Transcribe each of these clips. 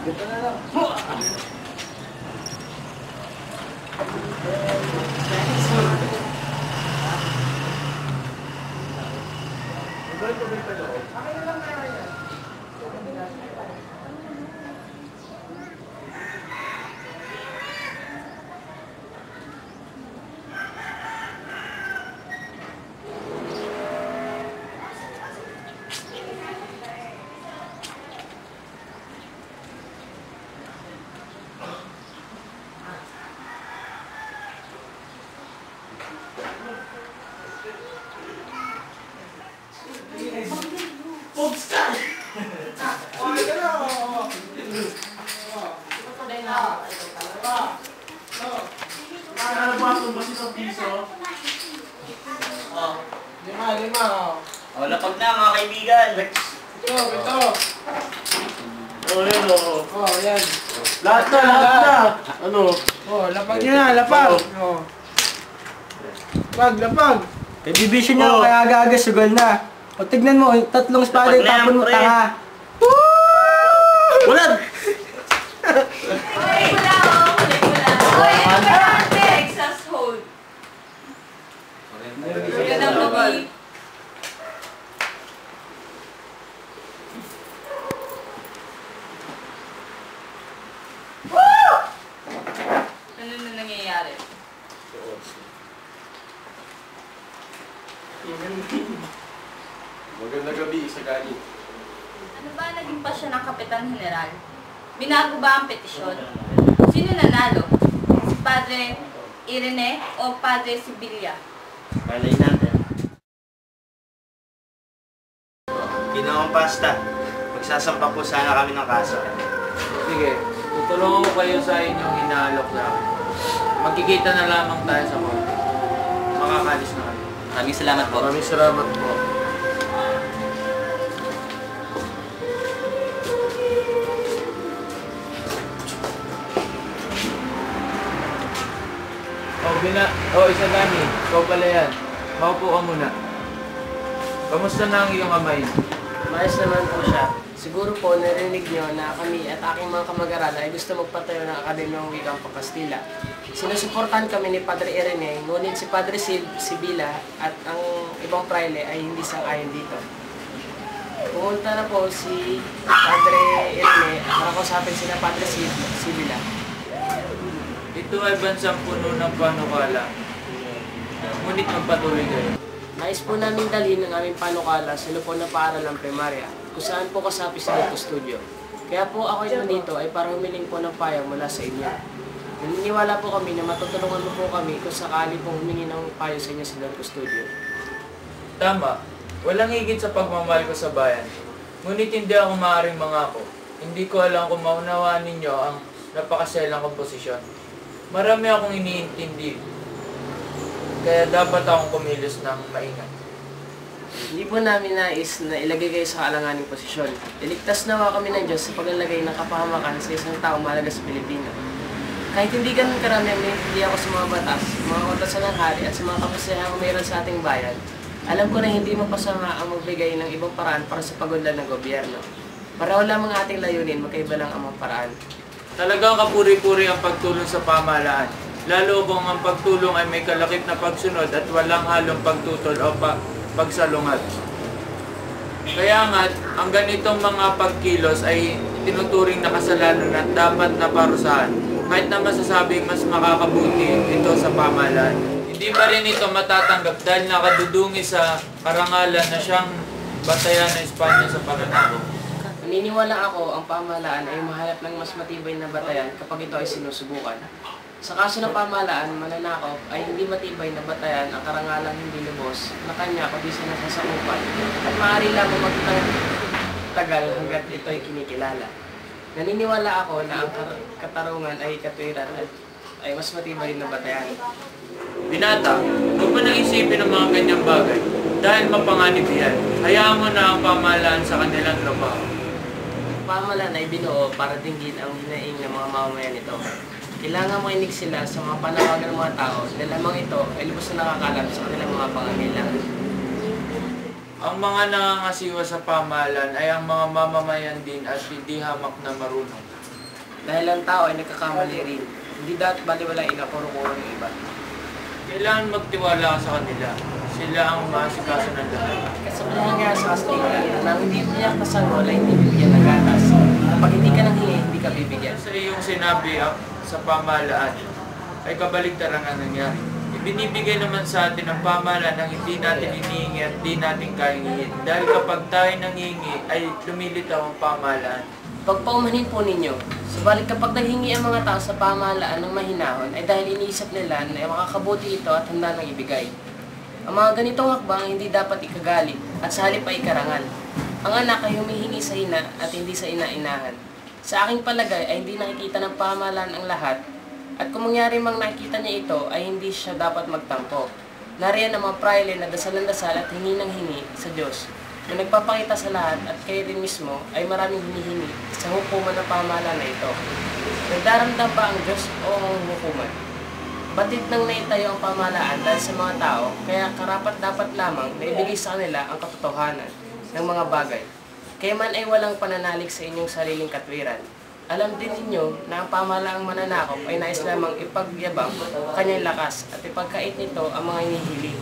Ito na lang. Lima. O, lapag na mga kaibigan. Ito. Oh, yan o. Oh, yan. Lahat na. Ano? Oh, lapag nyo na, lapag. Oh. Lapag. Kay division niya, kaya aga-aga sugal na. O tignan mo, tatlong espada yung tapon mo, tanga. Ulan! Huli wala. Texas hold. Magandang gabi. Ano na nangyayari? Magandang gabi, isa gani. Ano ba naging pasyon ng Kapitan General? Binago ba ang petisyon? Sino nanalo? Si Padre Irene o Padre Sibilia? Malay natin. Ginoong pasta. Magsasampa po sana kami ng kaso. Sige, tutulungan ko kayo sa inyong hinaalok sa akin. Magkikita na lamang tayo sa korte. Makakalis na kayo. Maraming salamat po. Maraming salamat po. Isa gani. Ikaw pala yan. Maupo ka muna. Kamusta na ang iyong kamay? Maayos naman po siya. Siguro po narinig nyo na kami at aking mga kamag-aral ay gusto magpatayo ng Akademyang Wikang Pangkastila. Sinusuportahan kami ni Padre Irene, ngunit si Padre Sibila at ang ibang praile ay hindi sang-ayon dito. Pumunta na po si Padre Irene para kausapin sina Padre Sibila. Ito ay bansang puno ng panukala. Ngunit magpatuloy kayo. Nais po namin dalhin ang aming panukala sa lupon na paaralang primarya, kung saan po kasapi sa Dito Studio. Kaya po ako nandito ay para humiling po ng payo mula sa inyo. Naniniwala po kami na matutulungan mo po kami kung sakali pong humingi ng payo sa inyo sa Dito Studio. Tama. Walang higit sa pagmamahal ko sa bayan. Ngunit hindi ako maaaring mangako. Hindi ko alam kung maunawaan ninyo ang napakaselang komposisyon. Marami akong iniintindi. Kaya dapat akong kumilos ng maingat. Hindi po namin nais na ilagay kayo sa kaalanganing posisyon. Iligtas nawa kami ng Diyos sa paglalagay ng kapahamakan sa isang taong mahalaga sa Pilipino. Kahit hindi ganun karami ang hindi ako sa mga batas, mga utosan ng hari at sa mga kapasayahang mayroon sa ating bayan, alam ko na hindi mapasama ang magbigay ng ibang paraan para sa pagunlad ng gobyerno. Pareho lamang ang ating layunin, magkaiba lang ang mga paraan. Talagang kapuri-puri ang pagtulong sa pamahalaan, lalo kung ang pagtulong ay may kalakip na pagsunod at walang halong pagtutol o pagsalungat. Kaya nga, ang ganitong mga pagkilos ay tinuturing na kasalanan at dapat na parusahan, kahit na masasabing mas makakabuti ito sa pamahalaan. Hindi pa rin ito matatanggap dahil nakadudungi sa karangalan na siyang batayan ng Espanya sa Paranabo. Naniniwala ako ang pamahalaan ay mahanap ng mas matibay na batayan kapag ito ay sinusubukan. Sa kaso ng pamahalaan, mananakop ay hindi matibay na batayan ang karangalang hindi lubos na kanya kundi sa nasasakupan at maaari lamang magtagal hanggat ito ay kinikilala. Naniniwala ako na ang katarungan ay katwiran at ay mas matibay na batayan. Binata, huwag mo nang isipin ang mga ganyang bagay dahil mapanganib yan. Hayaan mo na ang pamahalaan sa kanilang trabaho. Pamahalaan ay binuo para dinggin ang hinaing ng mga mamamayan nito. Kailangan mainig sila sa mga panawagan ng mga tao dahil lamang ito ay lubos na nakakalam sa kanilang mga pangangailangan. Ang mga nangangasiwa sa pamahalaan ay ang mga mamamayan din at hindi hamak na marunong. Dahil ang tao ay nagkakamali rin. Hindi dapat baliwalain ang kuro-kuro ng iba. Kailangan magtiwala ka sa kanila. Sila ang maasikaso ng lahat. Kasabihan nga sa kaslitan na hindi biyak na sanggol ay hindi bibigyan ng gatas. Kapag hindi ka nang hingi, hindi ka bibigyan. Sa iyong sinabi sa pamahalaan ay kabaligtaran ang nangyari. Ibinibigay naman sa atin ang pamahalaan ang hindi natin hinihingi at hindi natin kahingin. Dahil kapag tayo nanghihingi ay lumilitaw ang pamahalaan. Pagpaumanhin po ninyo, subalit kapag naghingi ang mga tao sa pamahalaan ng mahinahon ay dahil iniisip nila na makakabuti ito at handa nang ibigay. Ang mga ganitong hakbang hindi dapat ikagalit at sa halip ay ikarangal. Ang anak ay humihingi sa ina at hindi sa ina-inahan. Sa aking palagay ay hindi nakikita ng pamahalaan ang lahat at kung mangyari mang nakikita niya ito ay hindi siya dapat magtampo. Nariyan ang mga praile na dasal ng dasal at hingi ng hingi sa Diyos na nagpapakita sa lahat at kayo rin mismo ay maraming hinihingi sa hukuman ng pamahalaan na ito. Nagdaramdam ba ang Diyos o ang hukuman? Batid nang naitayo ang pamahalaan dahil sa mga tao, kaya karapat-dapat lamang na ibigay sa kanila ang katotohanan ng mga bagay. Kaya man ay walang pananalig sa inyong sariling katwiran. Alam din ninyo na ang pamahalaang mananakop ay nais lamang ipagyabang kanyang lakas at ipagkait nito ang mga hinihiling.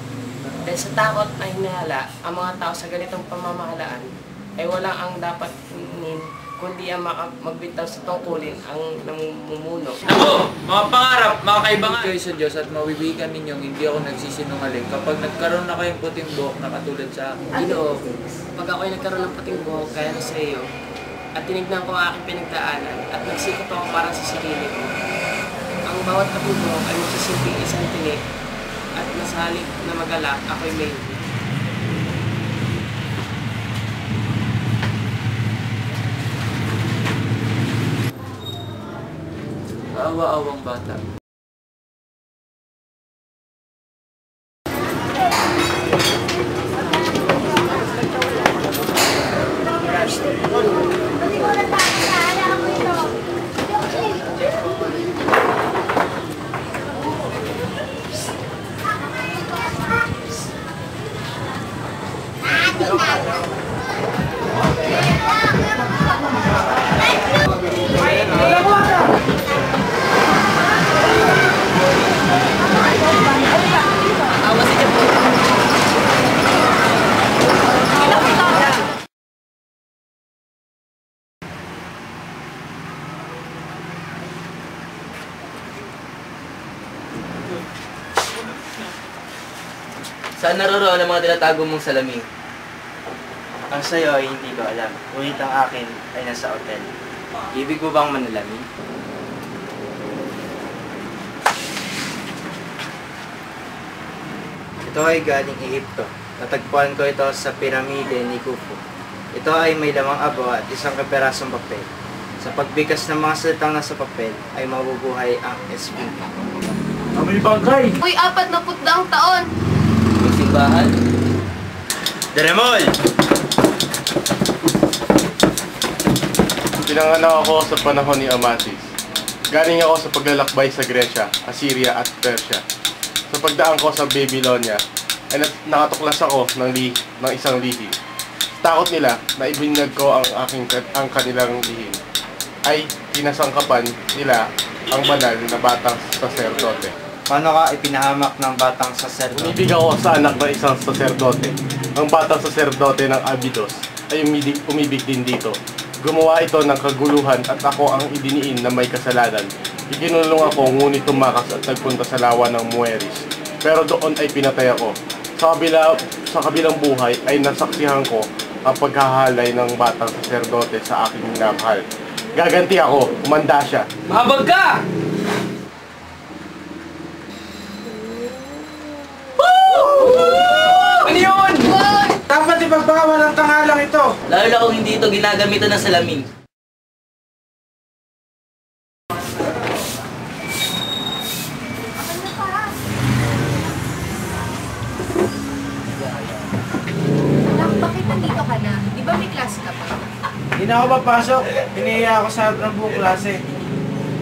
Dahil sa takot na hinahala, ang mga tao sa ganitong pamamahalaan ay walang ang dapat hingin kundi ang magbitaw sa tungkulin ang namumuno. Ako, mga pangarap, mga kaibangan kayo sa Diyos at mawibigan ninyong hindi ako nagsisinungaling kapag nagkaroon na kayong puting buhok na katulad sa akin. Ginoo, pag ako'y nagkaroon ng puting buhok kaya sa iyo, at tinignan ko ang aking pinagdaanan at nagsikap ako para sa sarili ko, ang bawat puting buhok ay magsisilbing isang tinik at nasalik na magalak ako'y may. Kaawa-awang bata. Saan naroroon ang mga tinatago mong salamin? Ang sa'yo ay hindi ko alam, ngunit ang akin ay nasa hotel. Ibig mo bang manalamin? Ito ay galing Ehipto. Natagpuan ko ito sa piramide ni Khufu. Ito ay may lamang abo at isang kaperasong papel. Sa pagbikas ng mga salitang nasa papel ay mabubuhay ang espiritu. Amoy bangkay! Uy, 40 daang taon! May simbahan? Deremol! Pinanganak ako sa panahon ni Amasis. Galing ako sa paglalakbay sa Gresya, Assyria at Persia. Sa pagdaan ko sa Babylonia, ay nakatuklas ako ng isang lihim. Sa takot nila na ibinag ko ang kanilang lihim, ay kinasangkapan nila ang banal na batang saserdote. Paano ka ipinahamak ng batang saserdote? Umibig ako sa anak ng isang saserdote. Ang batang saserdote ng Abydos ay umibig din dito. Gumawa ito ng kaguluhan at ako ang idiniin na may kasalanan. Ikinulong ako ngunit tumakas at nagpunta sa lawa ng Mueris. Pero doon ay pinatay ako. Sa kabilang buhay ay nasaksihan ko ang paghahalay ng batang saserdote sa aking minamahal. Gaganti ako, umanda siya. Mahabag ka! Ano yun? Dapat ipagbawal ang tangalang ito. Lalo na kung hindi ito ginagamitan ng salamin. Anak, bakit nandito ka na? Di ba may klase ka pa? Hindi na ako papasok. Pinihiya ako sa harap ng buong klase.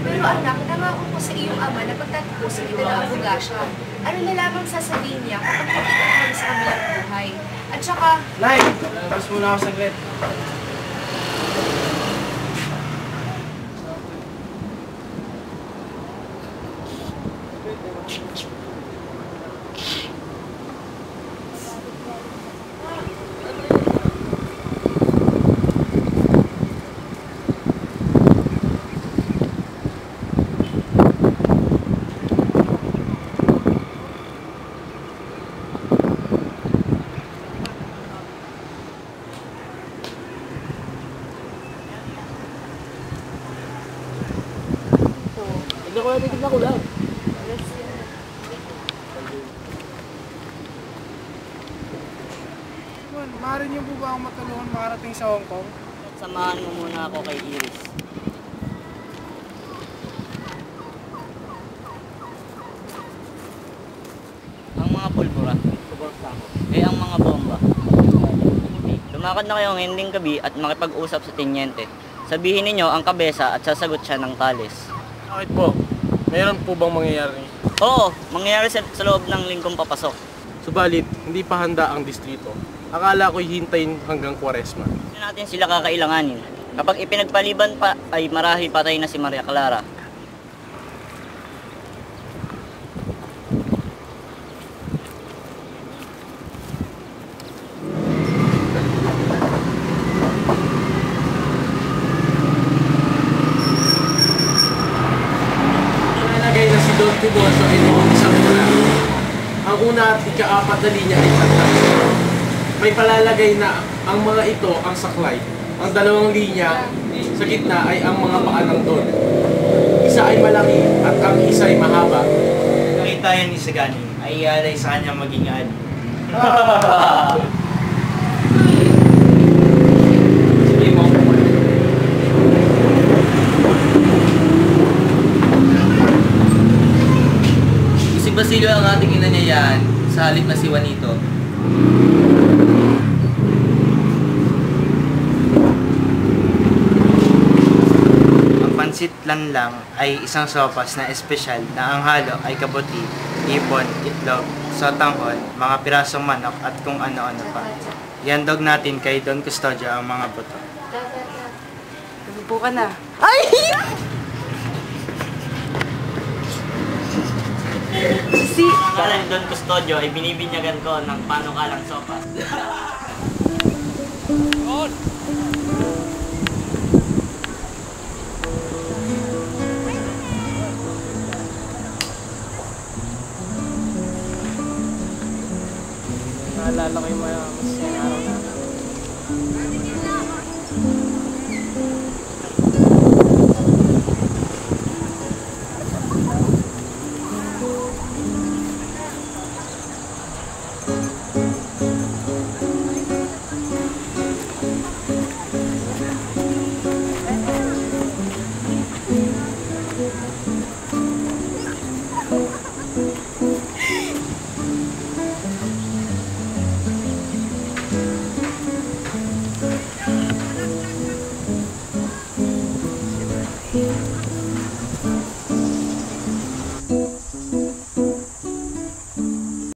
Pero anak, nangako ko sa iyong ama na pagtatapusin kita ng abogasya. Ano na lamang sasabihin niya kapag hindi ka naman sa kanilang buhay? At saka, Nay, tapos muna ako saglit. ko natin na kulang. Maaari niyo po ba akong matulungan makarating sa Hong Kong? Samahan mo muna ako kay Iris. Ang mga pulbura, ang mga bomba. Lumakad na kayo ng ending gabi at makipag-usap sa tinyente. Sabihin ninyo ang kabesa at sasagot siya ng talis. Bakit po? Mayroon po bang mangyayari? Oo, mangyayari sa loob ng linggong papasok. Subalit, hindi pa handa ang distrito. Akala ko'y hintayin hanggang Kwaresma. Hindi natin sila kakailanganin. Kapag ipinagpaliban pa ay marahil patay na si Maria Clara. Nalagay na si Don Tiboso ay noong isang mula. Ang una at ika-4 na linya ay pantas. May palalagay na ang mga ito ang saklay. Ang 2 linya sa gitna ay ang mga paa ng Don. Isa ay malaki at ang isa ay mahaba. Nakita yan ni Sagani, ay ialay sa kanya maging ali. Sige mo. Si Basilio ang ating inanyayahan sa halip na si Juanito. Pansit lang ay isang sopas na espesyal na ang halo ay kabuti, ipon, itlog, sotanghon, mga pirasong manok at kung ano-ano pa. Ihandog natin kay Don Custodio ang mga buto. Tumipo ka na. Si pangalan ni Don Custodio ay binibinyagan ko ng panukalang sopas. Naalala ko yung mga masasayang araw na.